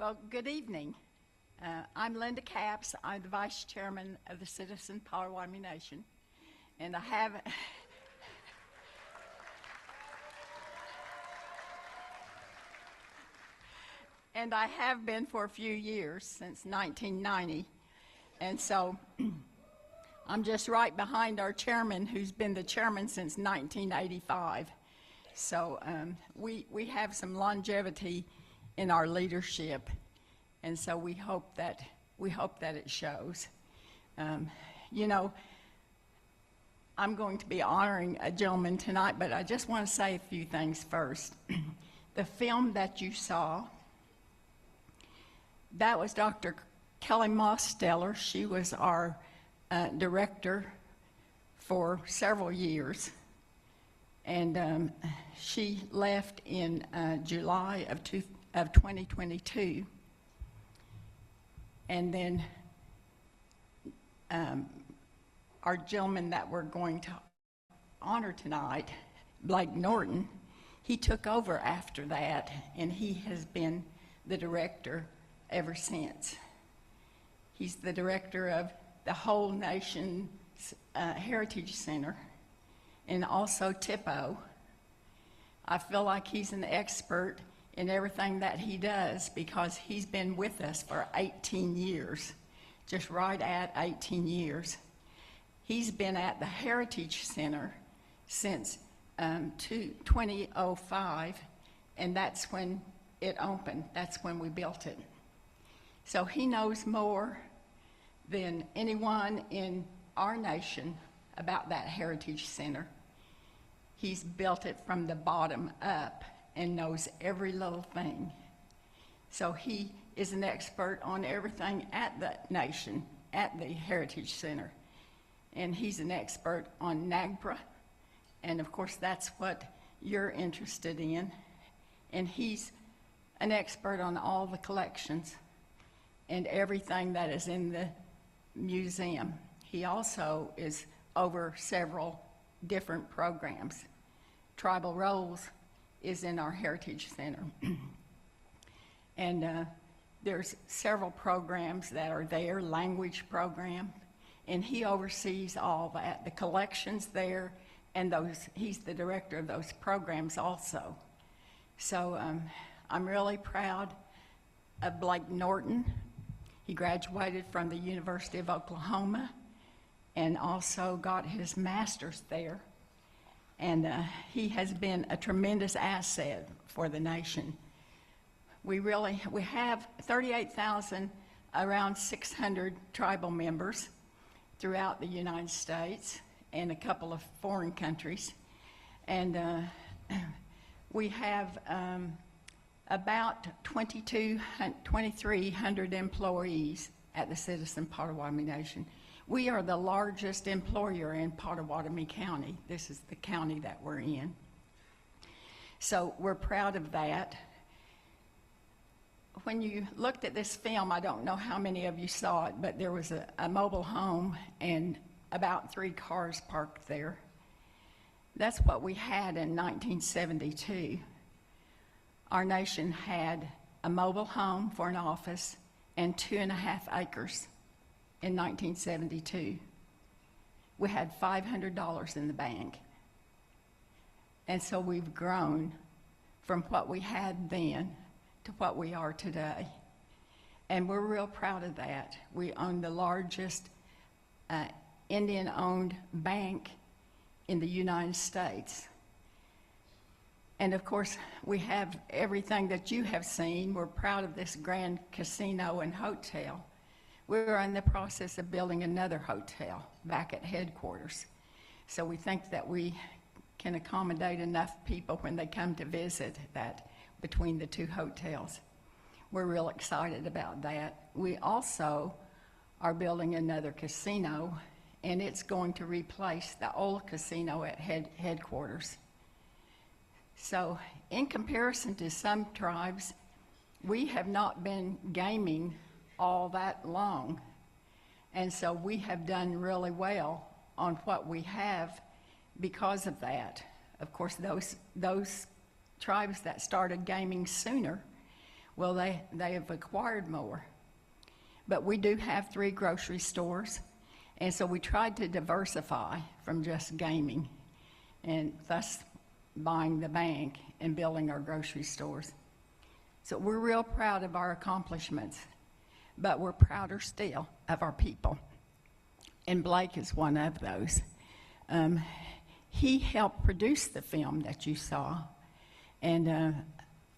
Well, good evening. I'm Linda Capps. I'm the Vice Chairman of the Citizen Potawatomi Nation, and I have been for a few years, since 1990, and so I'm just right behind our chairman, who's been the chairman since 1985. So we have some longevity in our leadership, and so we hope that it shows. You know, I'm going to be honoring a gentleman tonight, but I just want to say a few things first. The film that you saw, that was Dr. Kelly Mosteller. She was our director for several years, and she left in July of 2022, and then our gentleman that we're going to honor tonight, Blake Norton, he took over after that, and he has been the director ever since. He's the director of the Whole Nation Heritage Center, and also TIPO. I feel like he's an expert in everything that he does because he's been with us for 18 years, just right at 18 years. He's been at the Heritage Center since 2005, and that's when it opened. That's when we built it. So he knows more than anyone in our nation about that Heritage Center. He's built it from the bottom up and knows every little thing. So he is an expert on everything at the nation, at the Heritage Center. And he's an expert on NAGPRA, and of course that's what you're interested in. And he's an expert on all the collections and everything that is in the museum. He also is over several different programs. Tribal Roles is in our Heritage Center. And there's several programs that are there, language program, and he oversees all that, the collections there, and he's the director of those programs also. So I'm really proud of Blake Norton. He graduated from the University of Oklahoma and also got his master's there. And he has been a tremendous asset for the nation. We have 38,000, around 600 tribal members throughout the United States and a couple of foreign countries. And we have about 2,300 employees at the Citizen Potawatomi Nation. We are the largest employer in Potawatomi County. This is the county that we're in. So we're proud of that. When you looked at this film, I don't know how many of you saw it, but there was a mobile home and about 3 cars parked there. That's what we had in 1972. Our nation had a mobile home for an office and 2.5 acres. In 1972, we had $500 in the bank. And so we've grown from what we had then to what we are today. And we're real proud of that. We own the largest Indian-owned bank in the United States. And of course, we have everything that you have seen. We're proud of this grand casino and hotel. We're in the process of building another hotel back at headquarters. So we think that we can accommodate enough people when they come to visit that between the 2 hotels. We're real excited about that. We also are building another casino, and it's going to replace the old casino at headquarters. So in comparison to some tribes, we have not been gaming all that long. And so we have done really well on what we have because of that. Of course, those tribes that started gaming sooner Well, they have acquired more. But we do have 3 grocery stores, and so we tried to diversify from just gaming, and thus buying the bank and building our grocery stores. So we're real proud of our accomplishments, but we're prouder still of our people. And Blake is one of those. He helped produce the film that you saw, and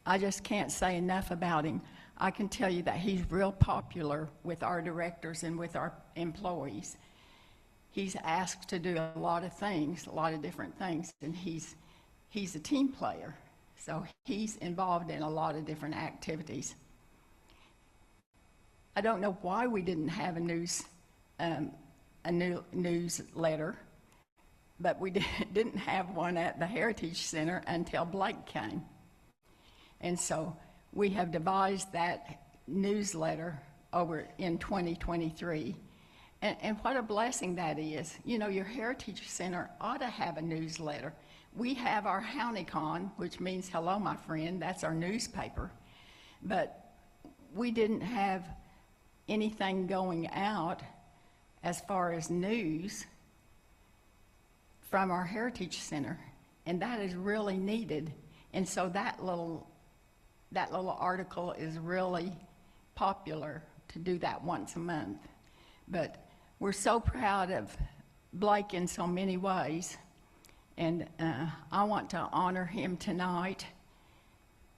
I just can't say enough about him. I can tell you that he's real popular with our directors and with our employees. He's asked to do a lot of things, a lot of different things, and he's a team player, so he's involved in a lot of different activities. I don't know why we didn't have a new newsletter, but we didn't have one at the Heritage Center until Blake came. And so we have devised that newsletter over in 2023. And what a blessing that is. You know, your Heritage Center ought to have a newsletter. We have our HownieCon, which means hello, my friend. That's our newspaper. But we didn't have anything going out as far as news from our Heritage Center. And that is really needed. And so that little article is really popular to do that once a month. But we're so proud of Blake in so many ways, and I want to honor him tonight.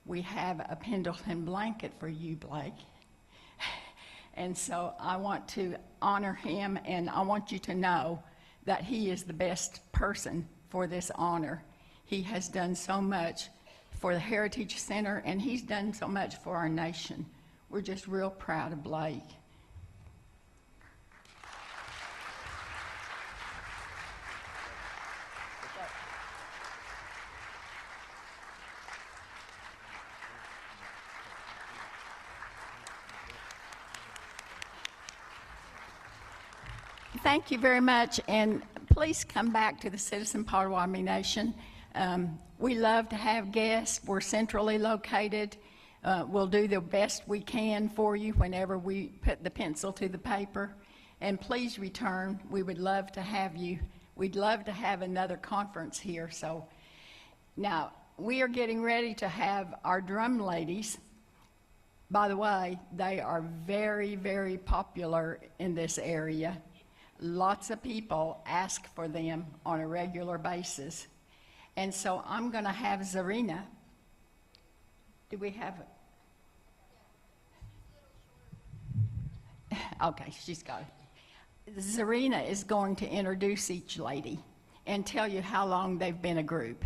We have a Pendleton blanket for you, Blake. And so I want to honor him, and I want you to know that he is the best person for this honor. He has done so much for the Heritage Center, and he's done so much for our nation. We're just real proud of Blake. Thank you very much, and please come back to the Citizen Potawatomi Nation. We love to have guests. We're centrally located. We'll do the best we can for you whenever we put the pencil to the paper. And please return. We would love to have you. We'd love to have another conference here. So now we are getting ready to have our drum ladies. By the way, they are very, very popular in this area. Lots of people ask for them on a regular basis. And so I'm going to have Zarina. Do we have? Okay, she's got it. Zarina is going to introduce each lady and tell you how long they've been a group.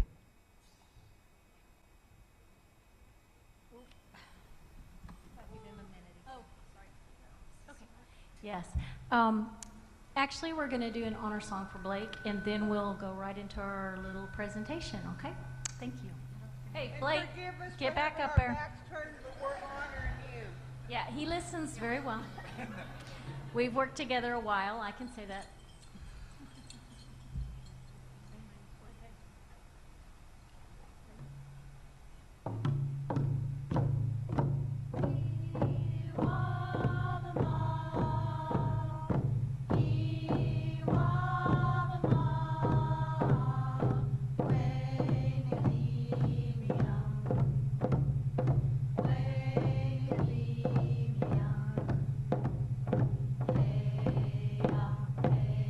Yes. Actually, we're going to do an honor song for Blake, and then we'll go right into our little presentation, okay? Thank you. Hey, Blake, get back up there. Yeah, he listens very well. We've worked together a while, I can say that. Hey,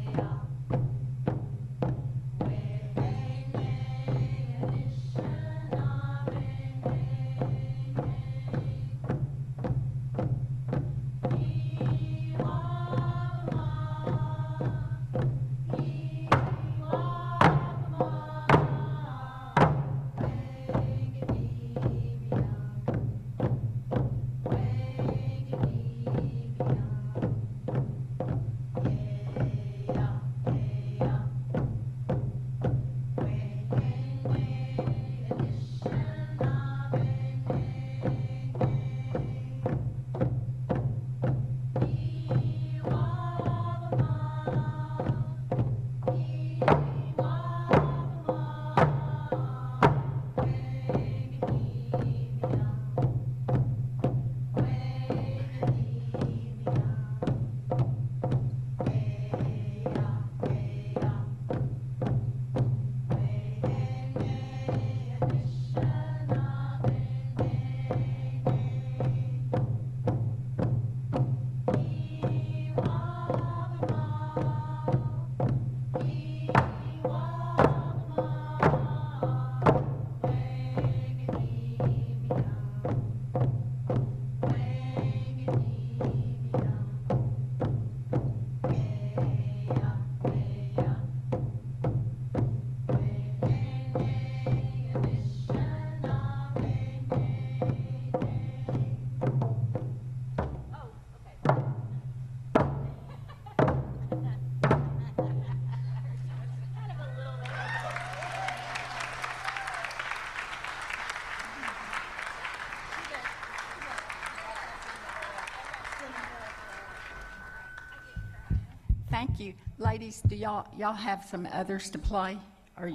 Thank you. Ladies, do y'all have some others to play? Or,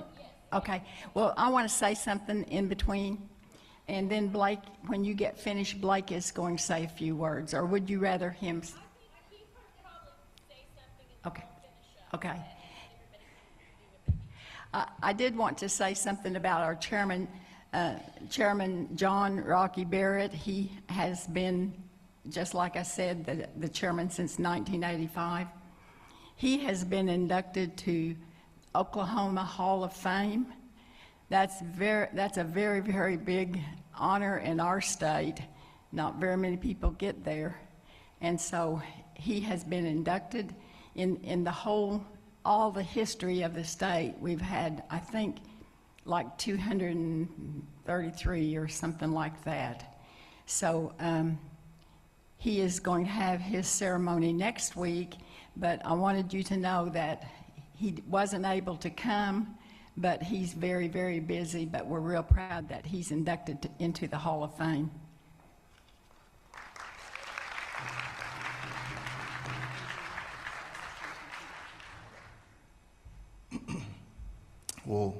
okay. Well, I want to say something in between. And then Blake, when you get finished, Blake is going to say a few words. Or would you rather him? Okay. Okay. I did want to say something about our chairman, Chairman John Rocky Barrett. He has been, just like I said, the chairman since 1985. He has been inducted to Oklahoma Hall of Fame. That's a very, very big honor in our state. Not very many people get there. And so he has been inducted in all the history of the state. We've had, I think, like 233 or something like that. So he is going to have his ceremony next week, but I wanted you to know that he wasn't able to come, but he's very, very busy, but we're real proud that he's inducted into the Hall of Fame. Well,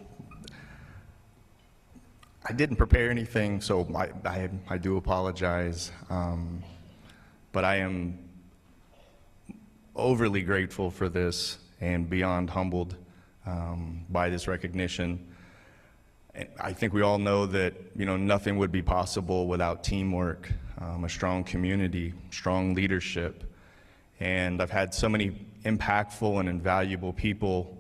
I didn't prepare anything, so I do apologize, but I am overly grateful for this and beyond humbled by this recognition. I think we all know that, you know, nothing would be possible without teamwork, a strong community, strong leadership, and I've had so many impactful and invaluable people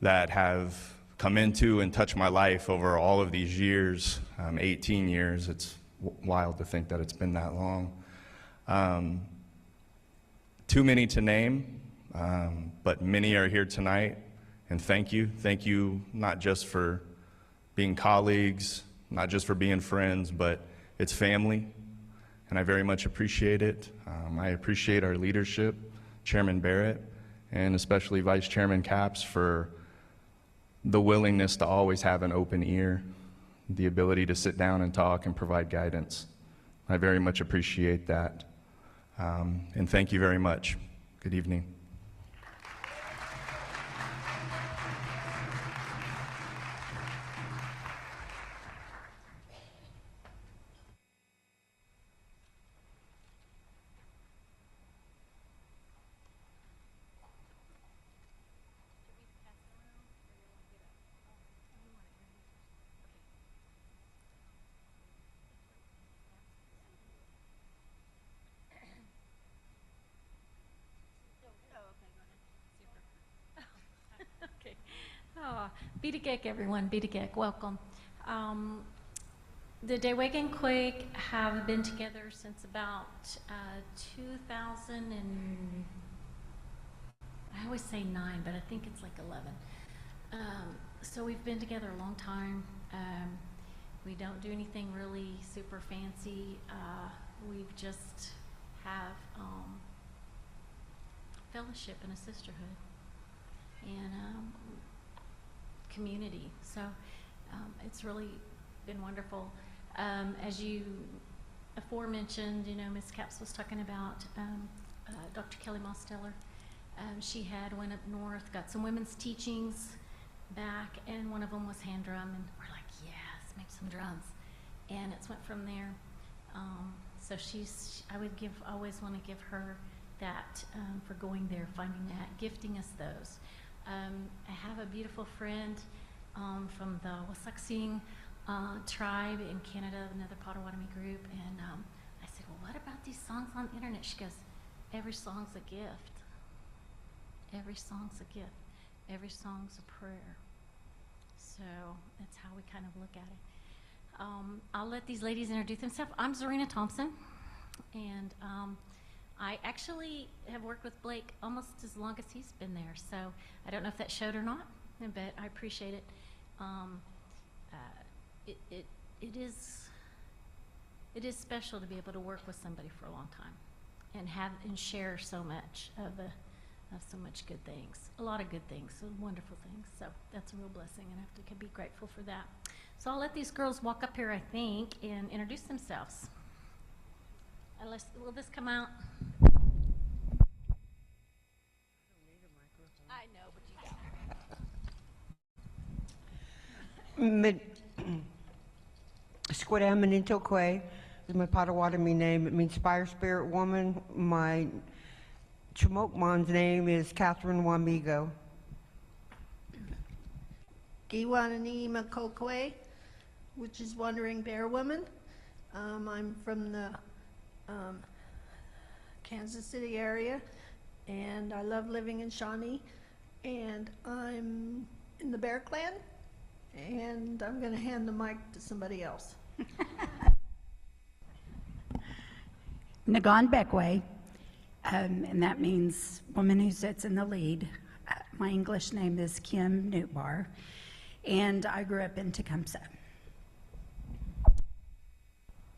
that have come into and touched my life over all of these years, 18 years. It's wild to think that it's been that long. Too many to name, but many are here tonight, and thank you. Thank you not just for being colleagues, not just for being friends, but it's family, and I very much appreciate it. I appreciate our leadership, Chairman Barrett, and especially Vice Chairman Capps for the willingness to always have an open ear, the ability to sit down and talk and provide guidance. I very much appreciate that. And thank you very much. Good evening. Okay. Oh, Bidagek, everyone. Bidagek, welcome. The Dewagan Quake have been together since about 2000 and I always say 9, but I think it's like 11. So we've been together a long time. We don't do anything really super fancy. We just have fellowship and a sisterhood and community. So it's really been wonderful. As you aforementioned, you know, Ms. Capps was talking about Dr. Kelly Mosteller. She went up north, got some women's teachings back, and one of them was hand drum, and we're like, yes, make some drums. And it's went from there. So I would always want to give her that for going there, finding that, gifting us those. I have a beautiful friend from the Wasauksing tribe in Canada, another Potawatomi group, and I said, well, what about these songs on the internet? She goes, every song's a gift. Every song's a gift. Every song's a prayer. So that's how we kind of look at it. I'll let these ladies introduce themselves. I'm Zarina Thompson, and I actually have worked with Blake almost as long as he's been there, so I don't know if that showed or not, but I appreciate it. It is special to be able to work with somebody for a long time and share so much of so much good things, a lot of good things, some wonderful things. So that's a real blessing, and I have to be grateful for that. So I'll let these girls walk up here, I think, and introduce themselves. Will this come out? Squidamanintoque is my Potawatomi name. It means fire spirit woman. My Chimokmon's name is Catherine Wamigo. Giwanani Makokwe, which is Wandering Bear Woman. I'm from the Kansas City area, and I love living in Shawnee, and I'm in the Bear Clan, and I'm going to hand the mic to somebody else. Nagan Bekwe, and that means woman who sits in the lead. My English name is Kim Newtbar, and I grew up in Tecumseh.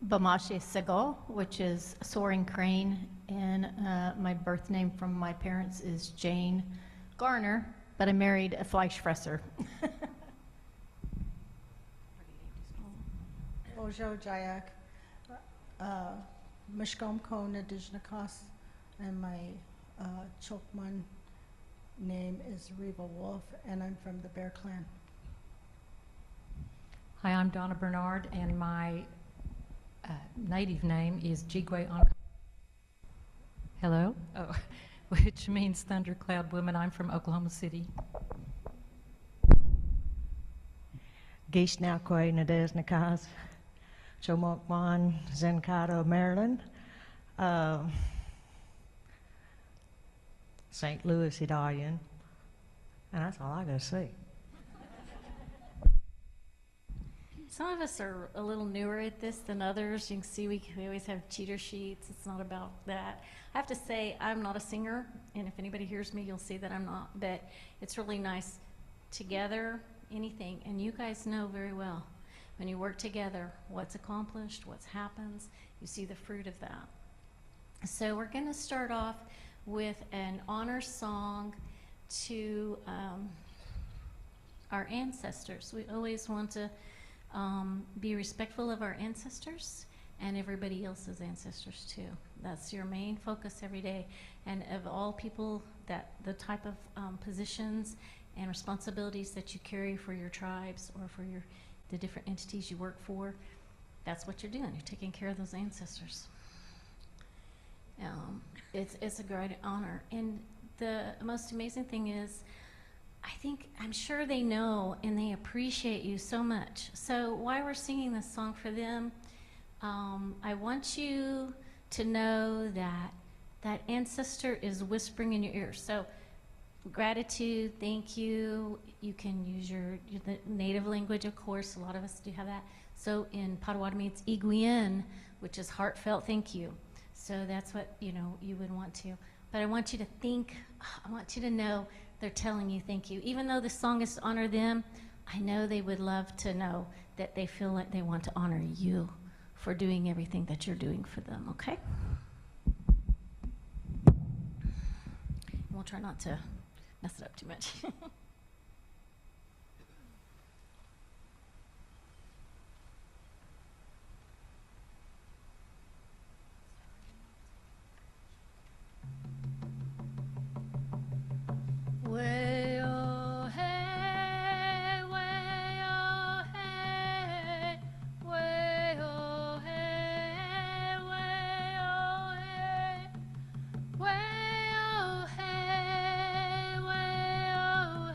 Bamashe Segal, which is soaring crane, and my birth name from my parents is Jane Garner, but I married a Fleischfresser. Ojo Jayak, Mishkom Kona Dijnakas, and my Chokman name is Reva Wolf, and I'm from the Bear Clan. Hi, I'm Donna Bernard, and my native name is Jigwe Onk. Hello? Oh, which means thundercloud woman. I'm from Oklahoma City. Gishnakwe Nadesnakas, Chomokwan, Zenkado, Maryland, St. Louis, Italian, and that's all I gotta say. Some of us are a little newer at this than others. You can see we always have cheater sheets. It's not about that. I have to say, I'm not a singer, and if anybody hears me, you'll see that I'm not, but it's really nice together, anything, and you guys know very well, when you work together, what's accomplished, what happens, you see the fruit of that. So we're gonna start off with an honor song to our ancestors. We always want to be respectful of our ancestors and everybody else's ancestors too. That's your main focus every day. And of all people, that the type of positions and responsibilities that you carry for your tribes or for the different entities you work for, that's what you're doing. You're taking care of those ancestors. It's a great honor. And the most amazing thing is, I'm sure they know and they appreciate you so much. So while we're singing this song for them, I want you to know that that ancestor is whispering in your ear. So gratitude, thank you. You can use the native language, of course. A lot of us do have that. So in Potawatomi, it's Iguien, which is heartfelt thank you. So that's what you would want to. But I want you to think, I want you to know they're telling you thank you. Even though the song is to honor them, I know they would love to know that they feel like they want to honor you for doing everything that you're doing for them, okay? We'll try not to mess it up too much. Way oh hey, way oh hey, way oh hey, way oh hey, way oh hey, way oh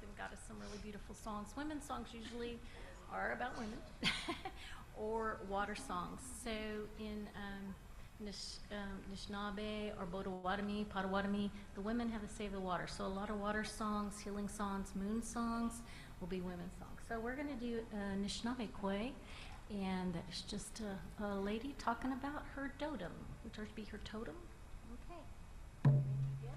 and got us some really beautiful songs. Women's songs usually are about women, or water songs. So in Anishinaabe or Potawatomi, the women have the save the water. So a lot of water songs, healing songs, moon songs will be women's songs. So we're going to do Anishinaabe Kwe, and it's just a lady talking about her totem, which are to be her totem. Okay. Yeah.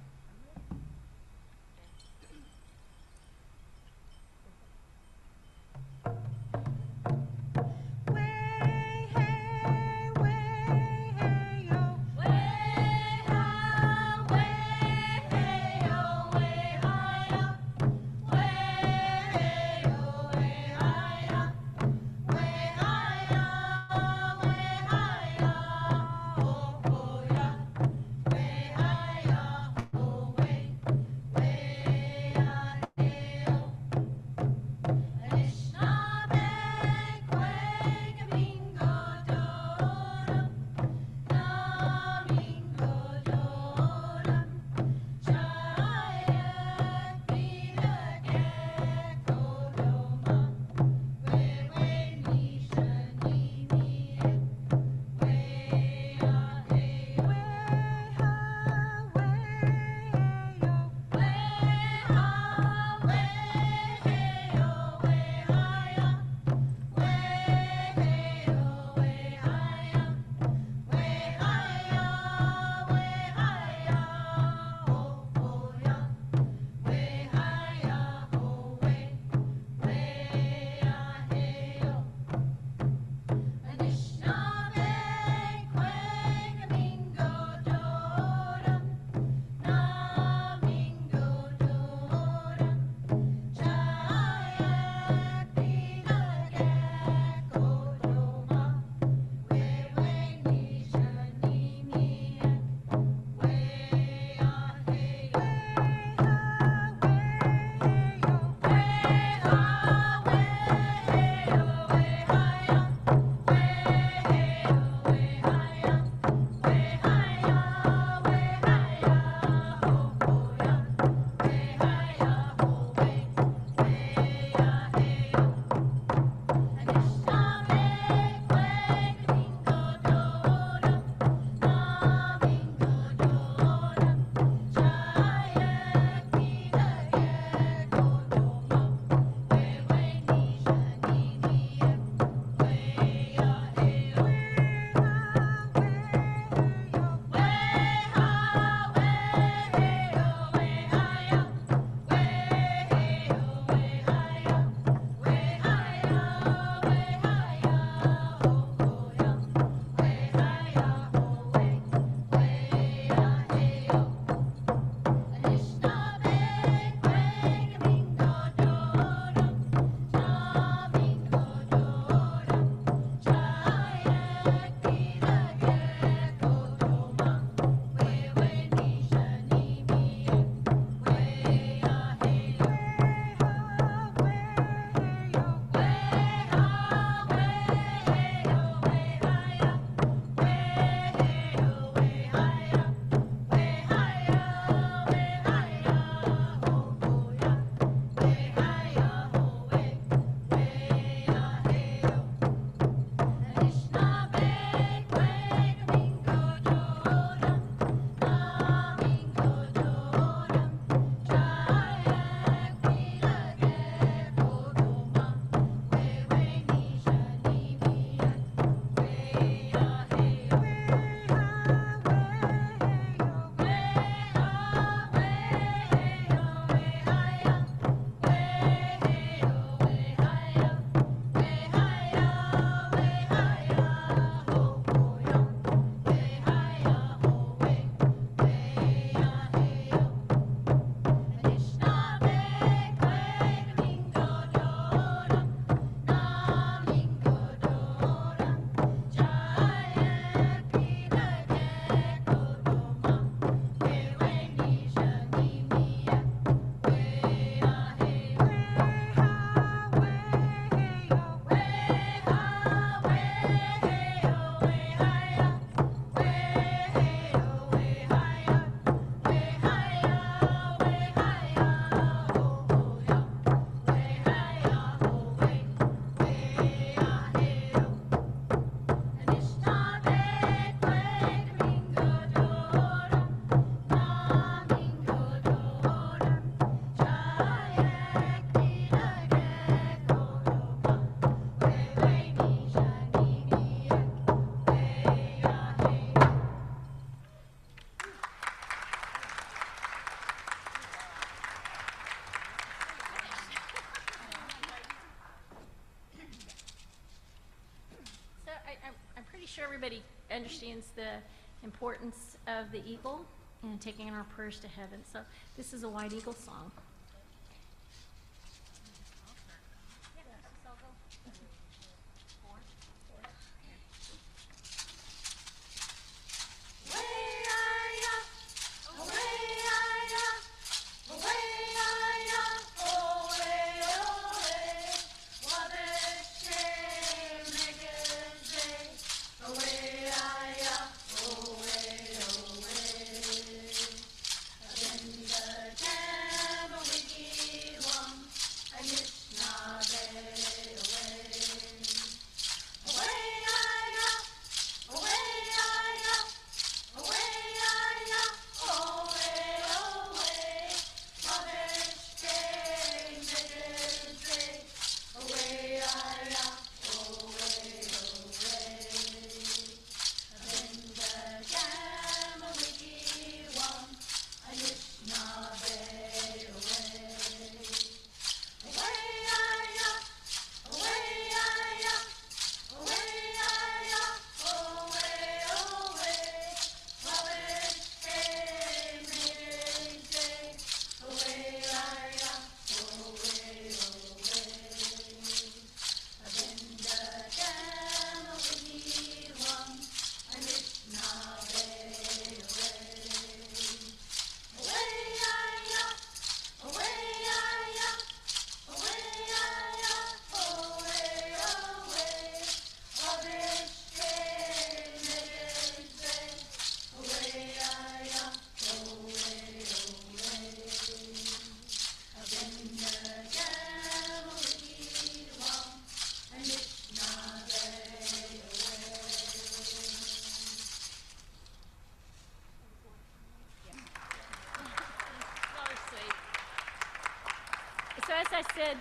everybody understands the importance of the eagle and taking our prayers to heaven. So this is a White Eagle song. So as I said,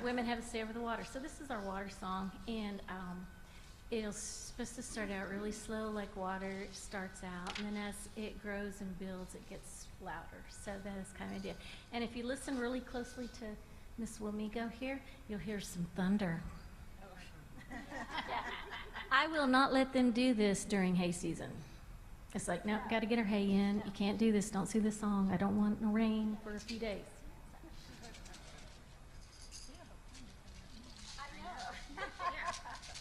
women have a say over the water. So this is our water song, and it's supposed to start out really slow, like water starts out, and then as it grows and builds, it gets louder. So that is kind of the idea. And if you listen really closely to Miss Wamigo here, you'll hear some thunder. I will not let them do this during hay season. It's like, no, got to get our hay in. You can't do this. Don't sing this song. I don't want no rain for a few days.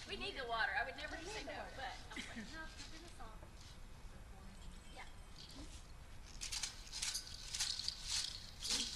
We need the water. I would never say no, but I was like, no, do the song. Yeah. Wish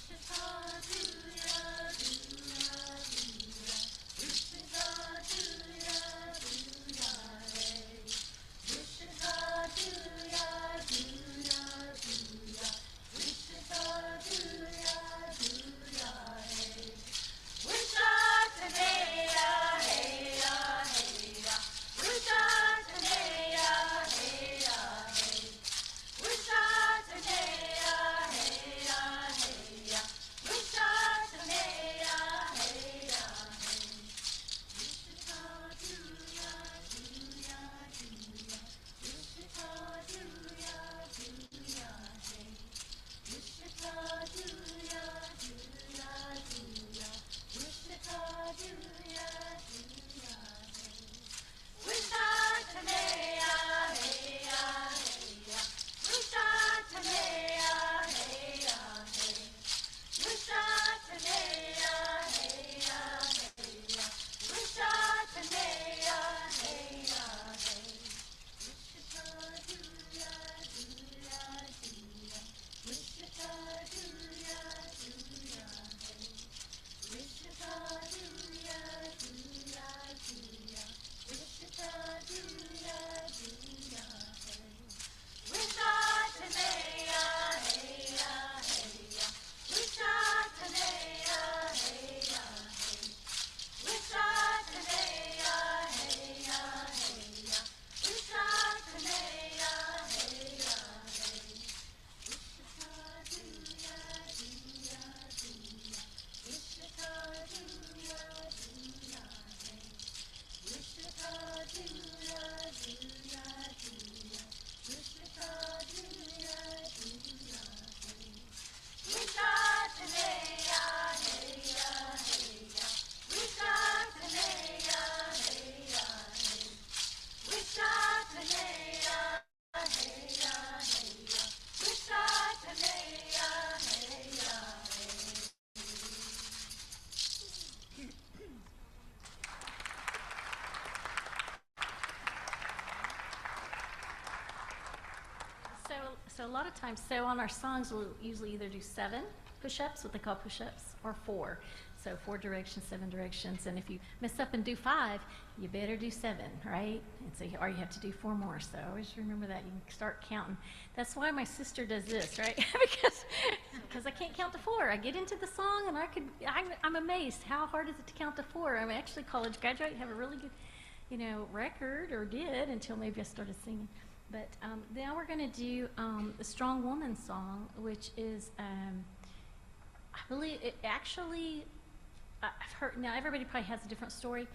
So a lot of times, so on our songs, we'll usually either do 7 push-ups, what they call push-ups, or 4. So 4 directions, 7 directions, and if you mess up and do 5, you better do 7, right? And so, or you have to do 4 more. So always remember that. You can start counting. That's why my sister does this, right? because I can't count to 4. I get into the song and I'm amazed. How hard is it to count to 4? I'm actually college graduate, have a really good, record, or did until maybe I started singing. But now we're going to do the Strong Woman song, which is, I believe it actually, I've heard, now everybody probably has a different story.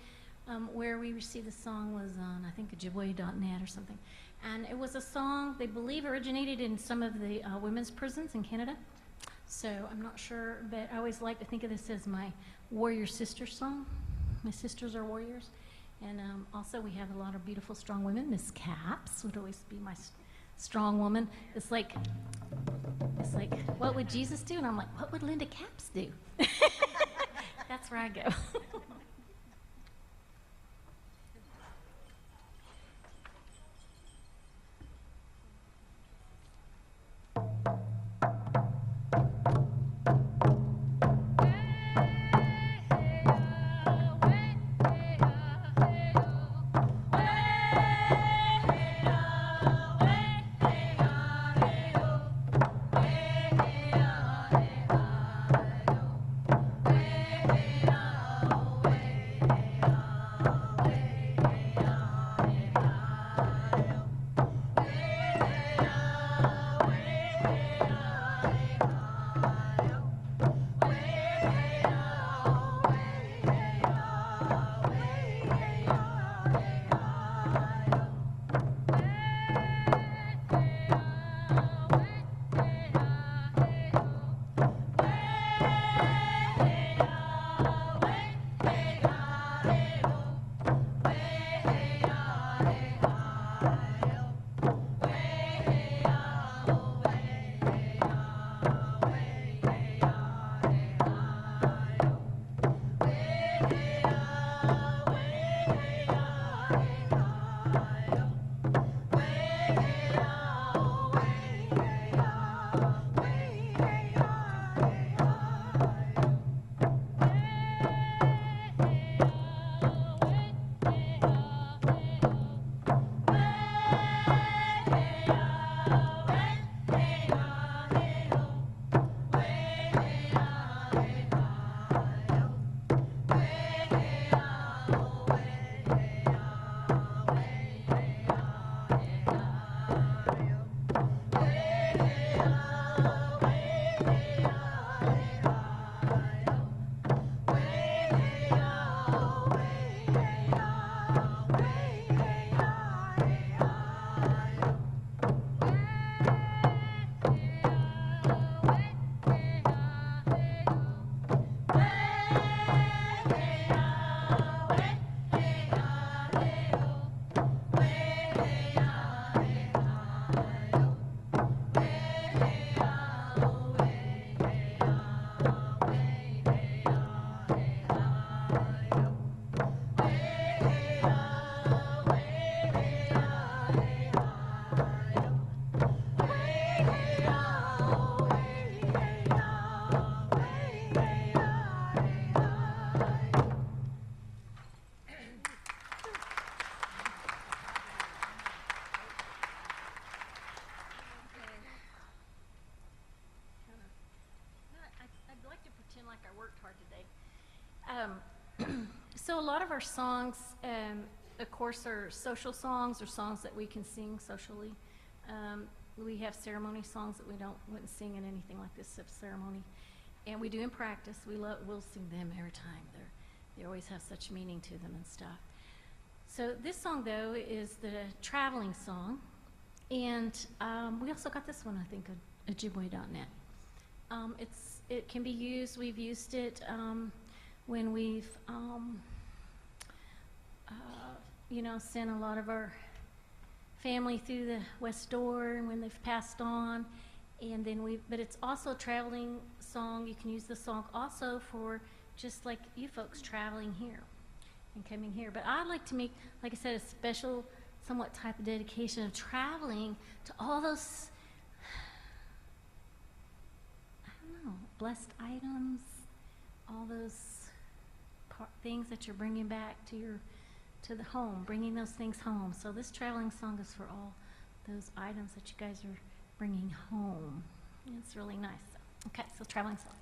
Where we received the song was on, I think, Ojibwe.net or something. And it was a song they believe originated in some of the women's prisons in Canada. So I'm not sure, but I always like to think of this as my warrior sister song. My sisters are warriors. And also we have a lot of beautiful strong women. Miss Caps would always be my strong woman. It's like, what would Jesus do? And I'm like, what would Linda Caps do? That's where I go. So a lot of our songs, of course, are social songs or songs that we can sing socially. We have ceremony songs that wouldn't sing in anything like this ceremony, and we do in practice. We'll sing them every time. They always have such meaning to them and stuff. So this song, though, is the traveling song, and we also got this one, I think, at Ojibwe.net. It can be used. We've used it when we've sent a lot of our family through the west door and when they've passed on. And then but it's also a traveling song. You can use the song also for just like you folks traveling here and coming here. But I'd like to make, like I said, a special somewhat type of dedication of traveling to all those blessed items, all those things that you're bringing back to the home, bringing those things home. So this traveling song is for all those items that you guys are bringing home. It's really nice. Okay, so traveling song.